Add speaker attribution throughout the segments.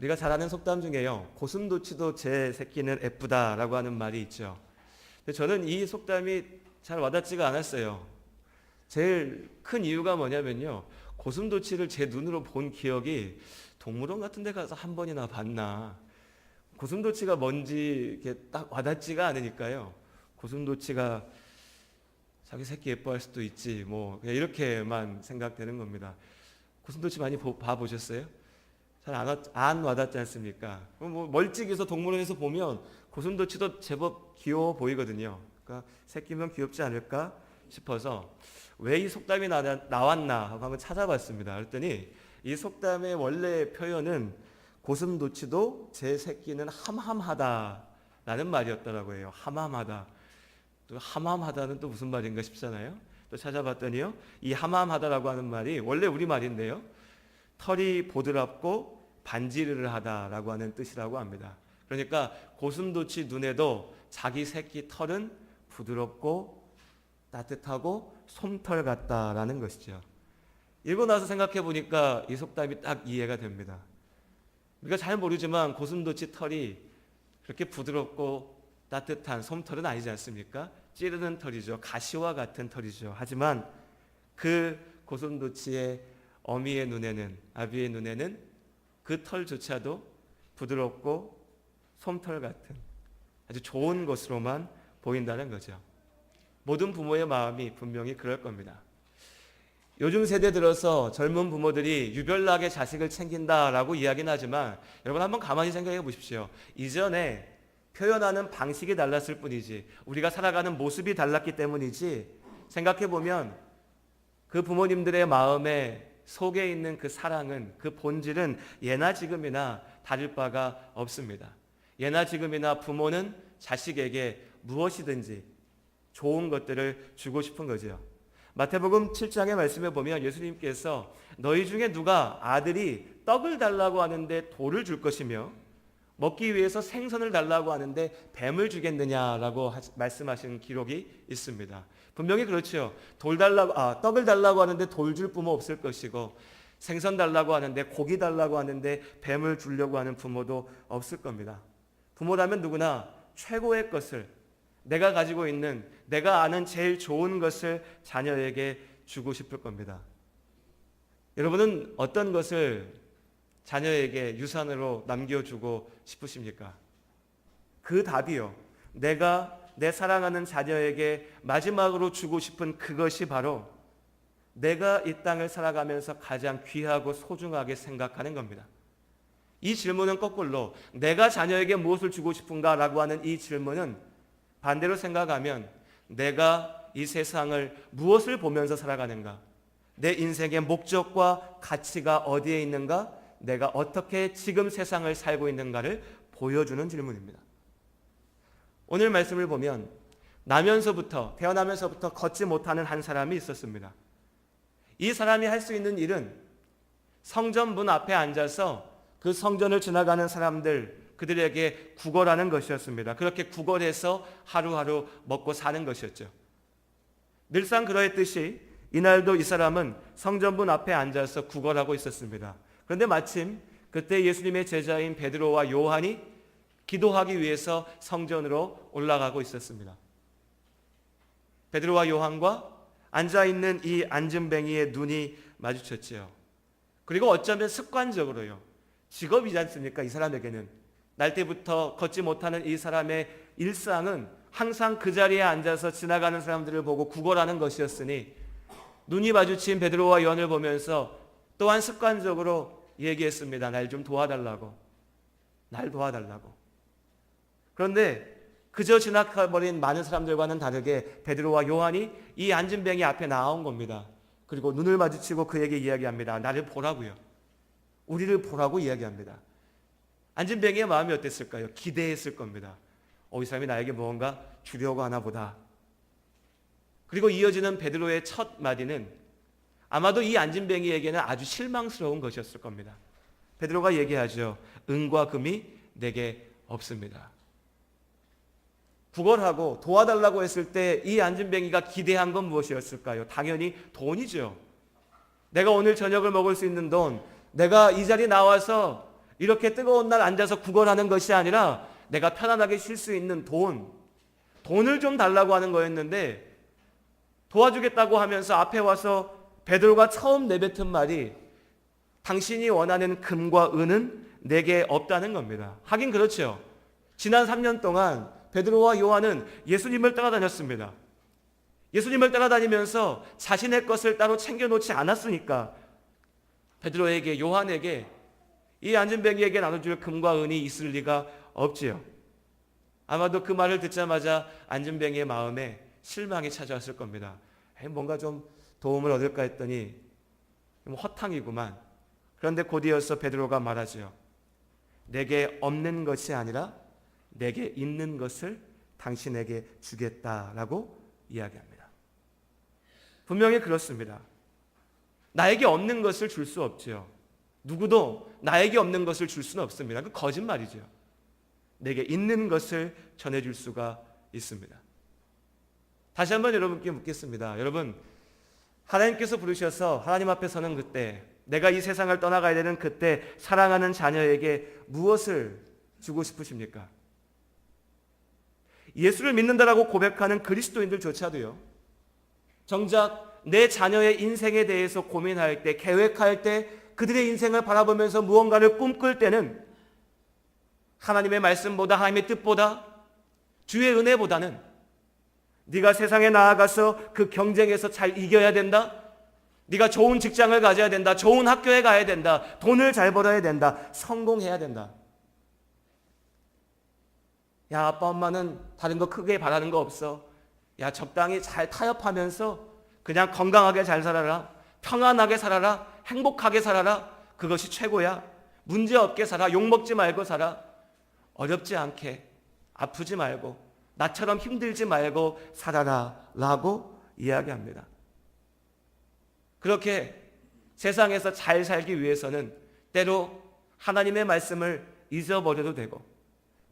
Speaker 1: 우리가 잘 아는 속담 중에요, 고슴도치도 제 새끼는 예쁘다라고 하는 말이 있죠. 근데 저는 이 속담이 잘 와닿지가 않았어요. 제일 큰 이유가 뭐냐면요, 고슴도치를 제 눈으로 본 기억이 동물원 같은 데 가서 한 번이나 봤나, 고슴도치가 뭔지 이렇게 딱 와닿지가 않으니까요, 고슴도치가 자기 새끼 예뻐할 수도 있지 뭐 그냥 이렇게만 생각되는 겁니다. 고슴도치 많이 봐보셨어요? 잘 안 와닿지 않습니까? 뭐 멀찍이서 동물원에서 보면 고슴도치도 제법 귀여워 보이거든요. 그러니까 새끼면 귀엽지 않을까 싶어서 왜 이 속담이 나왔나 하고 한번 찾아봤습니다. 그랬더니 이 속담의 원래 표현은 고슴도치도 제 새끼는 함함하다라는 말이었더라고요. 해요. 함함하다. 또 함함하다는 또 무슨 말인가 싶잖아요. 또 찾아봤더니요, 이 함함하다라고 하는 말이 원래 우리말인데요, 털이 보드랍고 반지르르하다라고 하는 뜻이라고 합니다. 그러니까 고슴도치 눈에도 자기 새끼 털은 부드럽고 따뜻하고 솜털 같다라는 것이죠. 읽고 나서 생각해 보니까 이 속담이 딱 이해가 됩니다. 우리가 잘 모르지만 고슴도치 털이 그렇게 부드럽고 따뜻한 솜털은 아니지 않습니까? 찌르는 털이죠. 가시와 같은 털이죠. 하지만 그 고슴도치의 어미의 눈에는, 아비의 눈에는 그 털조차도 부드럽고 솜털 같은 아주 좋은 것으로만 보인다는 거죠. 모든 부모의 마음이 분명히 그럴 겁니다. 요즘 세대 들어서 젊은 부모들이 유별나게 자식을 챙긴다라고 이야기는 하지만 여러분 한번 가만히 생각해 보십시오. 이전에 표현하는 방식이 달랐을 뿐이지, 우리가 살아가는 모습이 달랐기 때문이지, 생각해 보면 그 부모님들의 마음에 속에 있는 그 사랑은, 그 본질은 예나 지금이나 다를 바가 없습니다. 예나 지금이나 부모는 자식에게 무엇이든지 좋은 것들을 주고 싶은 거죠. 마태복음 7장의 말씀에 보면 예수님께서 너희 중에 누가 아들이 떡을 달라고 하는데 돌을 줄 것이며 먹기 위해서 생선을 달라고 하는데 뱀을 주겠느냐라고 말씀하신 기록이 있습니다. 분명히 그렇죠. 떡을 달라고 하는데 돌 줄 부모 없을 것이고, 생선 달라고 하는데, 고기 달라고 하는데 뱀을 주려고 하는 부모도 없을 겁니다. 부모라면 누구나 최고의 것을, 내가 가지고 있는, 내가 아는 제일 좋은 것을 자녀에게 주고 싶을 겁니다. 여러분은 어떤 것을 자녀에게 유산으로 남겨주고 싶으십니까? 그 답이요, 내가 내 사랑하는 자녀에게 마지막으로 주고 싶은 그것이 바로 내가 이 땅을 살아가면서 가장 귀하고 소중하게 생각하는 겁니다. 이 질문은 거꾸로 내가 자녀에게 무엇을 주고 싶은가 라고 하는 이 질문은 반대로 생각하면 내가 이 세상을 무엇을 보면서 살아가는가, 내 인생의 목적과 가치가 어디에 있는가, 내가 어떻게 지금 세상을 살고 있는가를 보여주는 질문입니다. 오늘 말씀을 보면 태어나면서부터 걷지 못하는 한 사람이 있었습니다. 이 사람이 할 수 있는 일은 성전 문 앞에 앉아서 그 성전을 지나가는 사람들, 그들에게 구걸하는 것이었습니다. 그렇게 구걸해서 하루하루 먹고 사는 것이었죠. 늘상 그러했듯이 이날도 이 사람은 성전 문 앞에 앉아서 구걸하고 있었습니다. 그런데 마침 그때 예수님의 제자인 베드로와 요한이 기도하기 위해서 성전으로 올라가고 있었습니다. 베드로와 요한과 앉아있는 이 안진뱅이의 눈이 마주쳤지요. 그리고 어쩌면 습관적으로요, 직업이지 않습니까? 이 사람에게는 날 때부터 걷지 못하는 이 사람의 일상은 항상 그 자리에 앉아서 지나가는 사람들을 보고 구걸하는 것이었으니 눈이 마주친 베드로와 요한을 보면서 또한 습관적으로 얘기했습니다. 날 좀 도와달라고. 날 도와달라고. 그런데 그저 지나가버린 많은 사람들과는 다르게 베드로와 요한이 이 안진뱅이 앞에 나온 겁니다. 그리고 눈을 마주치고 그에게 이야기합니다. 나를 보라고요. 우리를 보라고 이야기합니다. 안진뱅이의 마음이 어땠을까요? 기대했을 겁니다. 이 사람이 나에게 무언가 주려고 하나 보다. 그리고 이어지는 베드로의 첫 마디는 아마도 이 안진뱅이에게는 아주 실망스러운 것이었을 겁니다. 베드로가 얘기하죠. 은과 금이 내게 없습니다. 구걸하고 도와달라고 했을 때 이 안진뱅이가 기대한 건 무엇이었을까요? 당연히 돈이죠. 내가 오늘 저녁을 먹을 수 있는 돈, 내가 이 자리에 나와서 이렇게 뜨거운 날 앉아서 구걸하는 것이 아니라 내가 편안하게 쉴 수 있는 돈을 좀 달라고 하는 거였는데, 도와주겠다고 하면서 앞에 와서 베드로가 처음 내뱉은 말이 당신이 원하는 금과 은은 내게 없다는 겁니다. 하긴 그렇죠. 지난 3년 동안 베드로와 요한은 예수님을 따라다녔습니다. 예수님을 따라다니면서 자신의 것을 따로 챙겨놓지 않았으니까 베드로에게, 요한에게, 이 안진뱅이에게 나눠줄 금과 은이 있을 리가 없지요. 아마도 그 말을 듣자마자 안진뱅이의 마음에 실망이 찾아왔을 겁니다. 뭔가 좀 도움을 얻을까 했더니 허탕이구만. 그런데 곧이어서 베드로가 말하죠. 내게 없는 것이 아니라 내게 있는 것을 당신에게 주겠다라고 이야기합니다. 분명히 그렇습니다. 나에게 없는 것을 줄 수 없죠. 누구도 나에게 없는 것을 줄 수는 없습니다. 그 거짓말이죠. 내게 있는 것을 전해줄 수가 있습니다. 다시 한번 여러분께 묻겠습니다. 여러분, 하나님께서 부르셔서 하나님 앞에 서는 그때, 내가 이 세상을 떠나가야 되는 그때 사랑하는 자녀에게 무엇을 주고 싶으십니까? 예수를 믿는다라고 고백하는 그리스도인들조차도요, 정작 내 자녀의 인생에 대해서 고민할 때, 계획할 때, 그들의 인생을 바라보면서 무언가를 꿈꿀 때는 하나님의 말씀보다, 하나님의 뜻보다, 주의 은혜보다는 네가 세상에 나아가서 그 경쟁에서 잘 이겨야 된다, 네가 좋은 직장을 가져야 된다, 좋은 학교에 가야 된다, 돈을 잘 벌어야 된다, 성공해야 된다. 야, 아빠 엄마는 다른 거 크게 바라는 거 없어. 야, 적당히 잘 타협하면서 그냥 건강하게 잘 살아라, 평안하게 살아라, 행복하게 살아라. 그것이 최고야. 문제없게 살아. 욕먹지 말고 살아. 어렵지 않게, 아프지 말고, 나처럼 힘들지 말고 살아라 라고 이야기합니다. 그렇게 세상에서 잘 살기 위해서는 때로 하나님의 말씀을 잊어버려도 되고,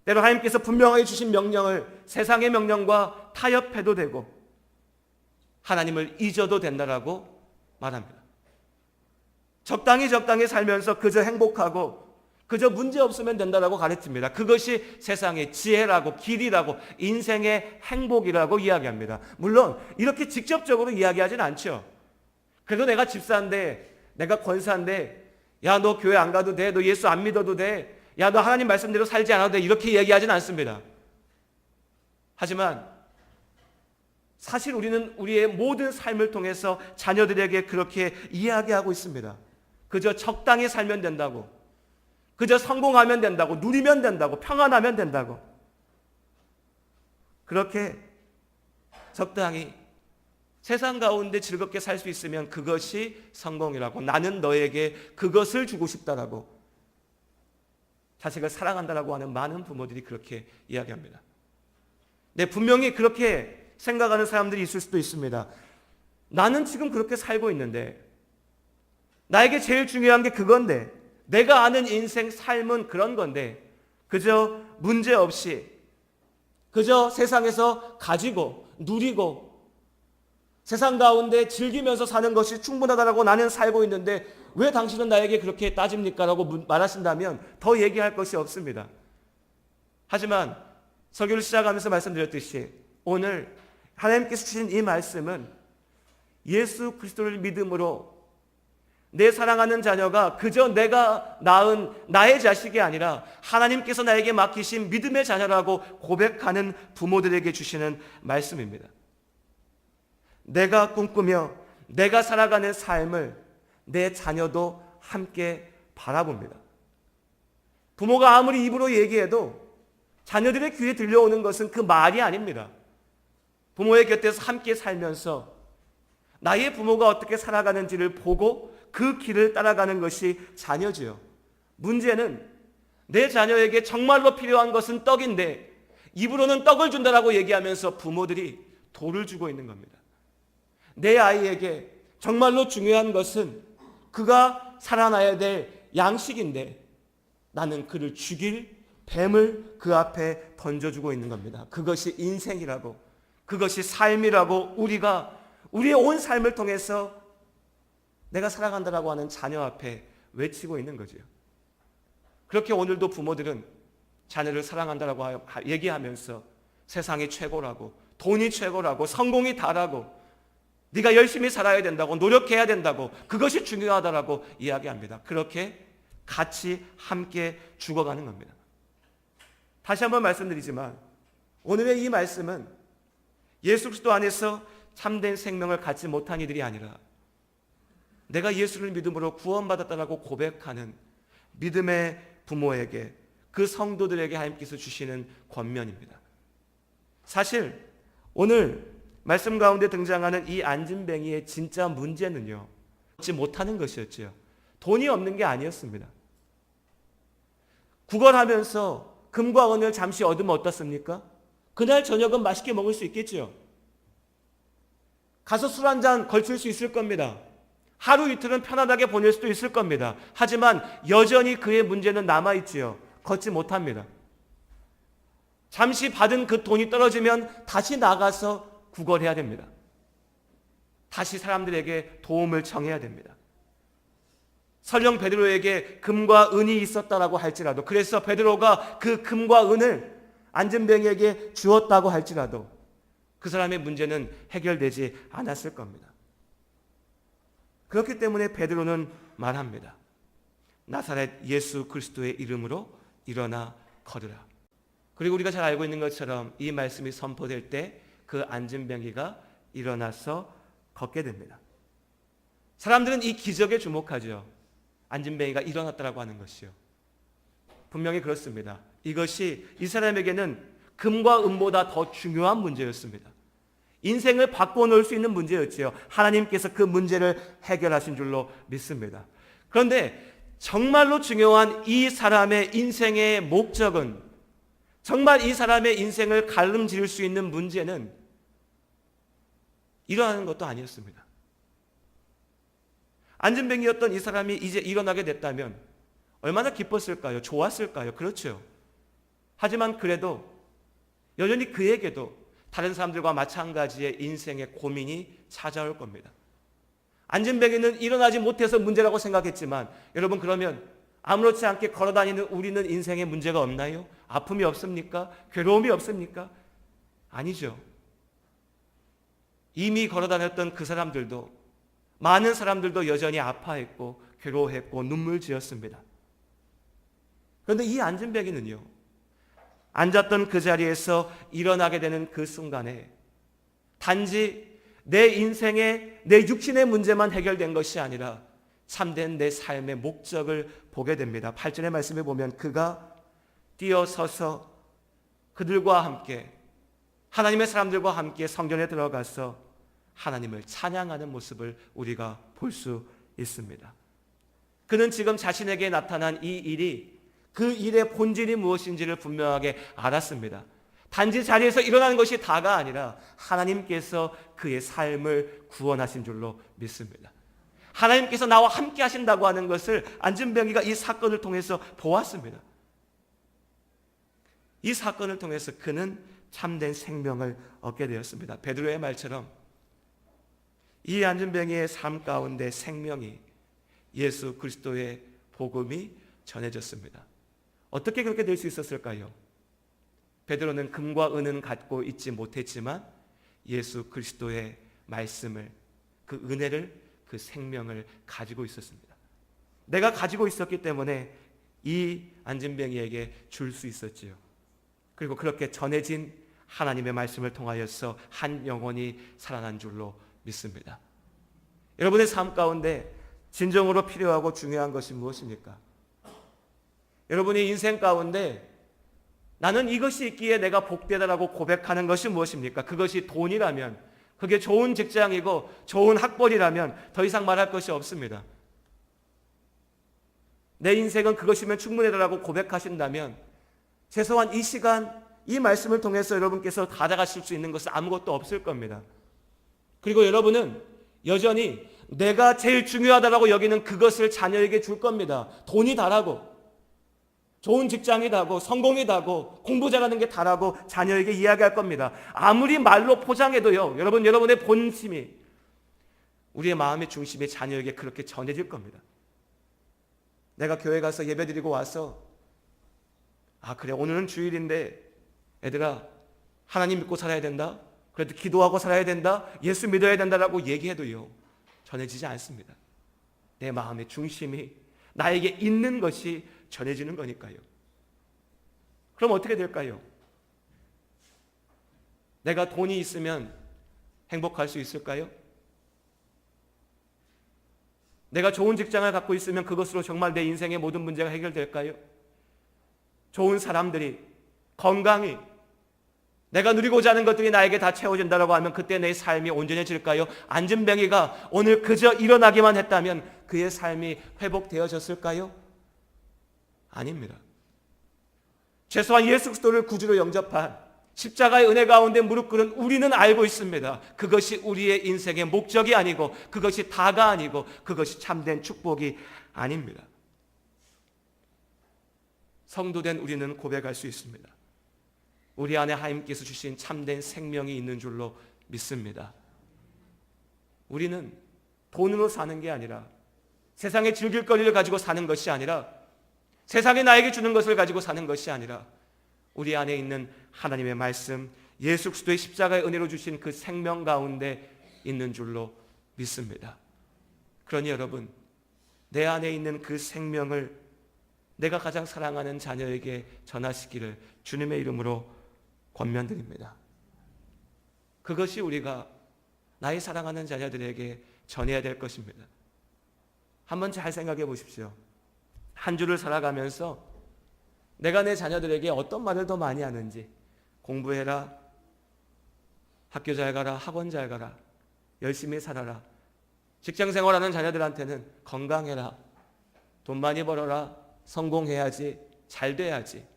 Speaker 1: 때로 하나님께서 분명하게 주신 명령을 세상의 명령과 타협해도 되고, 하나님을 잊어도 된다라고 말합니다. 적당히 살면서 그저 행복하고 그저 문제 없으면 된다라고 가르칩니다. 그것이 세상의 지혜라고, 길이라고, 인생의 행복이라고 이야기합니다. 물론 이렇게 직접적으로 이야기하진 않죠. 그래도 내가 집사인데, 내가 권사인데, 야, 너 교회 안 가도 돼, 너 예수 안 믿어도 돼, 야, 너 하나님 말씀대로 살지 않아도 돼, 이렇게 이야기하진 않습니다. 하지만 사실 우리는 우리의 모든 삶을 통해서 자녀들에게 그렇게 이야기하고 있습니다. 그저 적당히 살면 된다고, 그저 성공하면 된다고, 누리면 된다고, 평안하면 된다고. 그렇게 적당히 세상 가운데 즐겁게 살 수 있으면 그것이 성공이라고, 나는 너에게 그것을 주고 싶다라고, 자식을 사랑한다라고 하는 많은 부모들이 그렇게 이야기합니다. 네, 분명히 그렇게 생각하는 사람들이 있을 수도 있습니다. 나는 지금 그렇게 살고 있는데, 나에게 제일 중요한 게 그건데, 내가 아는 인생 삶은 그런 건데, 그저 문제 없이, 그저 세상에서 가지고 누리고 세상 가운데 즐기면서 사는 것이 충분하다라고 나는 살고 있는데 왜 당신은 나에게 그렇게 따집니까? 라고 말하신다면 더 얘기할 것이 없습니다. 하지만 설교를 시작하면서 말씀드렸듯이 오늘 하나님께서 주신 이 말씀은 예수 그리스도를 믿음으로 내 사랑하는 자녀가 그저 내가 낳은 나의 자식이 아니라 하나님께서 나에게 맡기신 믿음의 자녀라고 고백하는 부모들에게 주시는 말씀입니다. 내가 꿈꾸며 내가 살아가는 삶을 내 자녀도 함께 바라봅니다. 부모가 아무리 입으로 얘기해도 자녀들의 귀에 들려오는 것은 그 말이 아닙니다. 부모의 곁에서 함께 살면서 나의 부모가 어떻게 살아가는지를 보고 그 길을 따라가는 것이 자녀지요. 문제는 내 자녀에게 정말로 필요한 것은 떡인데 입으로는 떡을 준다라고 얘기하면서 부모들이 돌을 주고 있는 겁니다. 내 아이에게 정말로 중요한 것은 그가 살아나야 될 양식인데 나는 그를 죽일 뱀을 그 앞에 던져주고 있는 겁니다. 그것이 인생이라고, 그것이 삶이라고 우리가 우리의 온 삶을 통해서 내가 살아간다라고 하는 자녀 앞에 외치고 있는 거죠. 그렇게 오늘도 부모들은 자녀를 사랑한다라고 얘기하면서 세상이 최고라고, 돈이 최고라고, 성공이 다라고, 네가 열심히 살아야 된다고, 노력해야 된다고, 그것이 중요하다라고 이야기합니다. 그렇게 같이 함께 죽어가는 겁니다. 다시 한번 말씀드리지만 오늘의 이 말씀은 예수 그리스도 안에서 참된 생명을 갖지 못한 이들이 아니라 내가 예수를 믿음으로 구원받았다라고 고백하는 믿음의 부모에게, 그 성도들에게 하나님께서 주시는 권면입니다. 사실 오늘 말씀 가운데 등장하는 이 안진뱅이의 진짜 문제는요, 얻지 못하는 것이었지요. 돈이 없는 게 아니었습니다. 구걸하면서 금과 은을 잠시 얻으면 어떻습니까? 그날 저녁은 맛있게 먹을 수 있겠죠. 가서 술 한 잔 걸칠 수 있을 겁니다. 하루 이틀은 편안하게 보낼 수도 있을 겁니다. 하지만 여전히 그의 문제는 남아있지요. 걷지 못합니다. 잠시 받은 그 돈이 떨어지면 다시 나가서 구걸해야 됩니다. 다시 사람들에게 도움을 청해야 됩니다. 설령 베드로에게 금과 은이 있었다라고 할지라도, 그래서 베드로가 그 금과 은을 안진뱅이에게 주었다고 할지라도 그 사람의 문제는 해결되지 않았을 겁니다. 그렇기 때문에 베드로는 말합니다. 나사렛 예수 그리스도의 이름으로 일어나 걸으라. 그리고 우리가 잘 알고 있는 것처럼 이 말씀이 선포될 때 그 안진뱅이가 일어나서 걷게 됩니다. 사람들은 이 기적에 주목하죠. 안진뱅이가 일어났다라고 하는 것이요. 분명히 그렇습니다. 이것이 이 사람에게는 금과 은보다 더 중요한 문제였습니다. 인생을 바꿔놓을 수 있는 문제였지요. 하나님께서 그 문제를 해결하신 줄로 믿습니다. 그런데 정말로 중요한 이 사람의 인생의 목적은, 정말 이 사람의 인생을 가름지을 수 있는 문제는 일어나는 것도 아니었습니다. 안진뱅이였던 이 사람이 이제 일어나게 됐다면 얼마나 기뻤을까요? 좋았을까요? 그렇죠. 하지만 그래도 여전히 그에게도 다른 사람들과 마찬가지의 인생의 고민이 찾아올 겁니다. 안진뱅이는 일어나지 못해서 문제라고 생각했지만, 여러분, 그러면 아무렇지 않게 걸어다니는 우리는 인생에 문제가 없나요? 아픔이 없습니까? 괴로움이 없습니까? 아니죠. 이미 걸어다녔던 그 사람들도, 많은 사람들도 여전히 아파했고 괴로워했고 눈물 지었습니다. 그런데 이 안진뱅이는요, 앉았던 그 자리에서 일어나게 되는 그 순간에 단지 내 인생의, 내 육신의 문제만 해결된 것이 아니라 참된 내 삶의 목적을 보게 됩니다. 8절의 말씀에 보면 그가 뛰어서서 그들과 함께, 하나님의 사람들과 함께 성전에 들어가서 하나님을 찬양하는 모습을 우리가 볼 수 있습니다. 그는 지금 자신에게 나타난 이 일이, 그 일의 본질이 무엇인지를 분명하게 알았습니다. 단지 자리에서 일어나는 것이 다가 아니라 하나님께서 그의 삶을 구원하신 줄로 믿습니다. 하나님께서 나와 함께 하신다고 하는 것을 안진뱅이가 이 사건을 통해서 보았습니다. 이 사건을 통해서 그는 참된 생명을 얻게 되었습니다. 베드로의 말처럼 이 안진뱅이의 삶 가운데 생명이, 예수 그리스도의 복음이 전해졌습니다. 어떻게 그렇게 될 수 있었을까요? 베드로는 금과 은은 갖고 있지 못했지만 예수 그리스도의 말씀을, 그 은혜를, 그 생명을 가지고 있었습니다. 내가 가지고 있었기 때문에 이 안진뱅이에게 줄 수 있었지요. 그리고 그렇게 전해진 하나님의 말씀을 통하여서 한 영혼이 살아난 줄로 믿습니다. 여러분의 삶 가운데 진정으로 필요하고 중요한 것이 무엇입니까? 여러분의 인생 가운데 나는 이것이 있기에 내가 복되다라고 고백하는 것이 무엇입니까? 그것이 돈이라면, 그게 좋은 직장이고 좋은 학벌이라면 더 이상 말할 것이 없습니다. 내 인생은 그것이면 충분하다라고 고백하신다면 최소한 이 시간, 이 말씀을 통해서 여러분께서 가져가실 수 있는 것은 아무것도 없을 겁니다. 그리고 여러분은 여전히 내가 제일 중요하다라고 여기는 그것을 자녀에게 줄 겁니다. 돈이 다라고, 좋은 직장이 다고, 성공이 다고, 공부 잘하는 게 다라고 자녀에게 이야기할 겁니다. 아무리 말로 포장해도요, 여러분의 본심이, 우리의 마음의 중심이 자녀에게 그렇게 전해질 겁니다. 내가 교회 가서 예배드리고 와서 아, 그래, 오늘은 주일인데 애들아, 하나님 믿고 살아야 된다, 그래도 기도하고 살아야 된다, 예수 믿어야 된다라고 얘기해도요, 전해지지 않습니다. 내 마음의 중심이 나에게 있는 것이 전해지는 거니까요. 그럼 어떻게 될까요? 내가 돈이 있으면 행복할 수 있을까요? 내가 좋은 직장을 갖고 있으면 그것으로 정말 내 인생의 모든 문제가 해결될까요? 좋은 사람들이, 건강이, 내가 누리고자 하는 것들이 나에게 다 채워진다고 하면 그때 내 삶이 온전해질까요? 안진뱅이가 오늘 그저 일어나기만 했다면 그의 삶이 회복되어졌을까요? 아닙니다. 최소한 예수 그리스도를 구주로 영접한, 십자가의 은혜 가운데 무릎 꿇은 우리는 알고 있습니다. 그것이 우리의 인생의 목적이 아니고, 그것이 다가 아니고, 그것이 참된 축복이 아닙니다. 성도된 우리는 고백할 수 있습니다. 우리 안에 하나님께서 주신 참된 생명이 있는 줄로 믿습니다. 우리는 돈으로 사는 게 아니라, 세상의 즐길 거리를 가지고 사는 것이 아니라, 세상이 나에게 주는 것을 가지고 사는 것이 아니라, 우리 안에 있는 하나님의 말씀, 예수 그리스도의 십자가의 은혜로 주신 그 생명 가운데 있는 줄로 믿습니다. 그러니 여러분, 내 안에 있는 그 생명을 내가 가장 사랑하는 자녀에게 전하시기를 주님의 이름으로 권면드립니다. 그것이 우리가 나의 사랑하는 자녀들에게 전해야 될 것입니다. 한번 잘 생각해 보십시오. 한 주를 살아가면서 내가 내 자녀들에게 어떤 말을 더 많이 하는지, 공부해라, 학교 잘 가라, 학원 잘 가라, 열심히 살아라, 직장 생활하는 자녀들한테는 건강해라, 돈 많이 벌어라, 성공해야지, 잘 돼야지.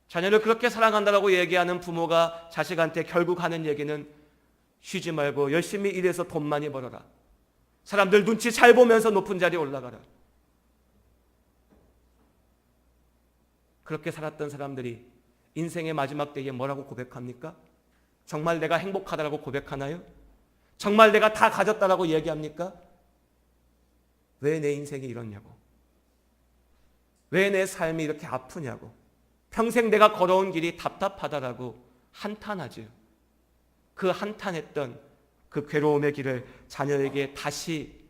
Speaker 1: 자녀를 그렇게 사랑한다고 얘기하는 부모가 자식한테 결국 하는 얘기는 쉬지 말고 열심히 일해서 돈 많이 벌어라, 사람들 눈치 잘 보면서 높은 자리에 올라가라. 그렇게 살았던 사람들이 인생의 마지막 때에 뭐라고 고백합니까? 정말 내가 행복하다라고 고백하나요? 정말 내가 다 가졌다라고 얘기합니까? 왜 내 인생이 이렇냐고, 왜 내 삶이 이렇게 아프냐고, 평생 내가 걸어온 길이 답답하다라고 한탄하죠. 그 한탄했던 그 괴로움의 길을 자녀에게 다시,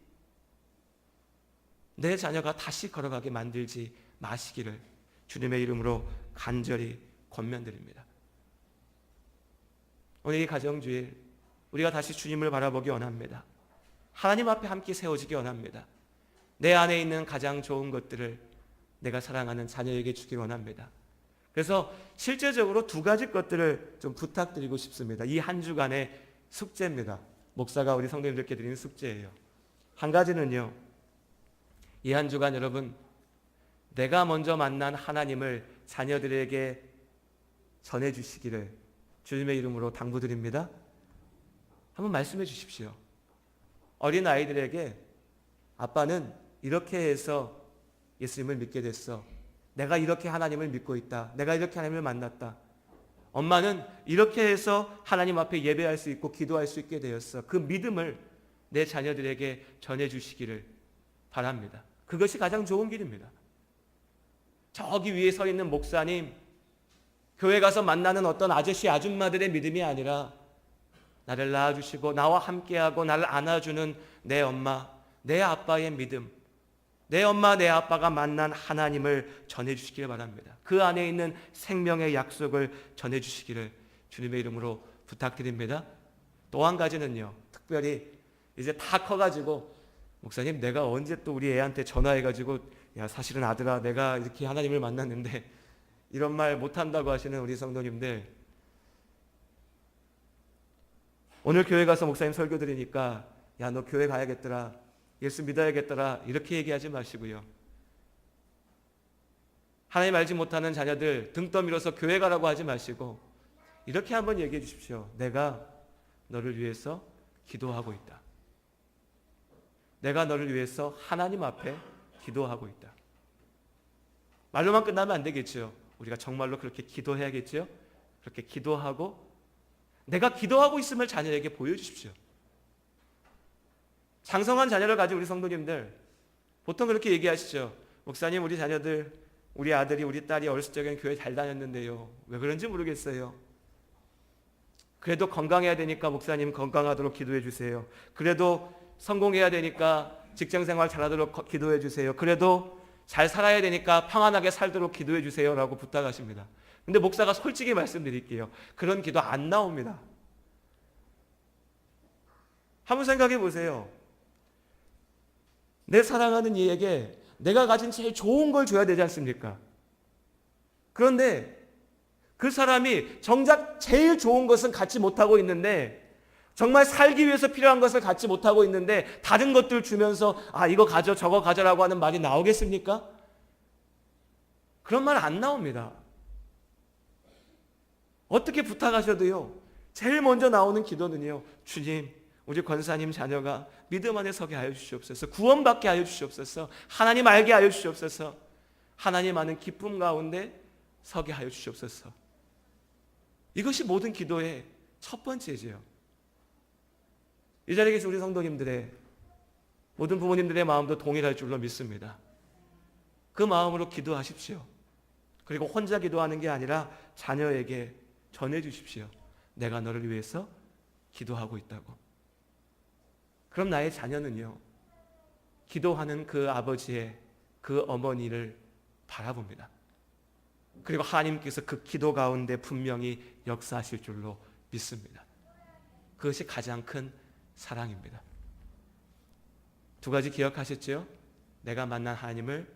Speaker 1: 내 자녀가 다시 걸어가게 만들지 마시기를 주님의 이름으로 간절히 권면드립니다. 오늘 이 가정주일 우리가 다시 주님을 바라보기 원합니다. 하나님 앞에 함께 세워지기 원합니다. 내 안에 있는 가장 좋은 것들을 내가 사랑하는 자녀에게 주기 원합니다. 그래서 실제적으로 두 가지 것들을 좀 부탁드리고 싶습니다. 이 한 주간의 숙제입니다. 목사가 우리 성도님들께 드리는 숙제예요. 한 가지는요, 이 한 주간 여러분, 내가 먼저 만난 하나님을 자녀들에게 전해주시기를 주님의 이름으로 당부드립니다. 한번 말씀해 주십시오. 어린 아이들에게 아빠는 이렇게 해서 예수님을 믿게 됐어, 내가 이렇게 하나님을 믿고 있다, 내가 이렇게 하나님을 만났다, 엄마는 이렇게 해서 하나님 앞에 예배할 수 있고 기도할 수 있게 되었어, 그 믿음을 내 자녀들에게 전해주시기를 바랍니다. 그것이 가장 좋은 길입니다. 저기 위에 서 있는 목사님, 교회 가서 만나는 어떤 아저씨 아줌마들의 믿음이 아니라 나를 낳아주시고 나와 함께하고 나를 안아주는 내 엄마, 내 아빠의 믿음, 내 엄마 내 아빠가 만난 하나님을 전해주시기를 바랍니다. 그 안에 있는 생명의 약속을 전해주시기를 주님의 이름으로 부탁드립니다. 또 한 가지는요, 특별히 이제 다 커가지고 목사님 내가 언제 또 우리 애한테 전화해가지고 야 사실은 아들아 내가 이렇게 하나님을 만났는데, 이런 말 못한다고 하시는 우리 성도님들, 오늘 교회 가서 목사님 설교 드리니까 야 너 교회 가야겠더라, 예수 믿어야겠더라 이렇게 얘기하지 마시고요. 하나님 알지 못하는 자녀들 등 떠밀어서 교회 가라고 하지 마시고 이렇게 한번 얘기해 주십시오. 내가 너를 위해서 기도하고 있다. 내가 너를 위해서 하나님 앞에 기도하고 있다. 말로만 끝나면 안 되겠죠. 우리가 정말로 그렇게 기도해야겠죠. 그렇게 기도하고 내가 기도하고 있음을 자녀에게 보여주십시오. 장성한 자녀를 가진 우리 성도님들 보통 그렇게 얘기하시죠. 목사님 우리 자녀들 우리 아들이 우리 딸이 어렸을 적엔 교회 잘 다녔는데요. 왜 그런지 모르겠어요. 그래도 건강해야 되니까 목사님 건강하도록 기도해 주세요. 그래도 성공해야 되니까 직장생활 잘하도록 기도해 주세요. 그래도 잘 살아야 되니까 평안하게 살도록 기도해 주세요 라고 부탁하십니다. 근데 목사가 솔직히 말씀드릴게요. 그런 기도 안 나옵니다. 한번 생각해 보세요. 내 사랑하는 이에게 내가 가진 제일 좋은 걸 줘야 되지 않습니까? 그런데 그 사람이 정작 제일 좋은 것은 갖지 못하고 있는데, 정말 살기 위해서 필요한 것을 갖지 못하고 있는데 다른 것들 주면서 이거 가져 저거 가져라고 하는 말이 나오겠습니까? 그런 말 안 나옵니다. 어떻게 부탁하셔도요, 제일 먼저 나오는 기도는요, 주님, 우리 권사님 자녀가 믿음 안에 서게 하여 주시옵소서, 구원받게 하여 주시옵소서, 하나님 알게 하여 주시옵소서, 하나님 아는 기쁨 가운데 서게 하여 주시옵소서. 이것이 모든 기도의 첫 번째지요. 이 자리에 계신 우리 성도님들의, 모든 부모님들의 마음도 동일할 줄로 믿습니다. 그 마음으로 기도하십시오. 그리고 혼자 기도하는 게 아니라 자녀에게 전해주십시오. 내가 너를 위해서 기도하고 있다고. 그럼 나의 자녀는요, 기도하는 그 아버지의, 그 어머니를 바라봅니다. 그리고 하나님께서 그 기도 가운데 분명히 역사하실 줄로 믿습니다. 그것이 가장 큰 사랑입니다. 두 가지 기억하셨죠? 내가 만난 하나님을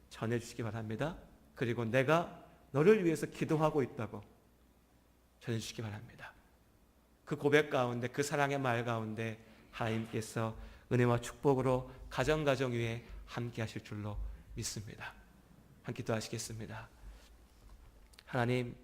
Speaker 1: 전해주시기 바랍니다. 그리고 내가 너를 위해서 기도하고 있다고 전해주시기 바랍니다. 그 고백 가운데, 그 사랑의 말 가운데 하나님께서 은혜와 축복으로 가정 위에 함께 하실 줄로 믿습니다. 함께 기도하시겠습니다. 하나님,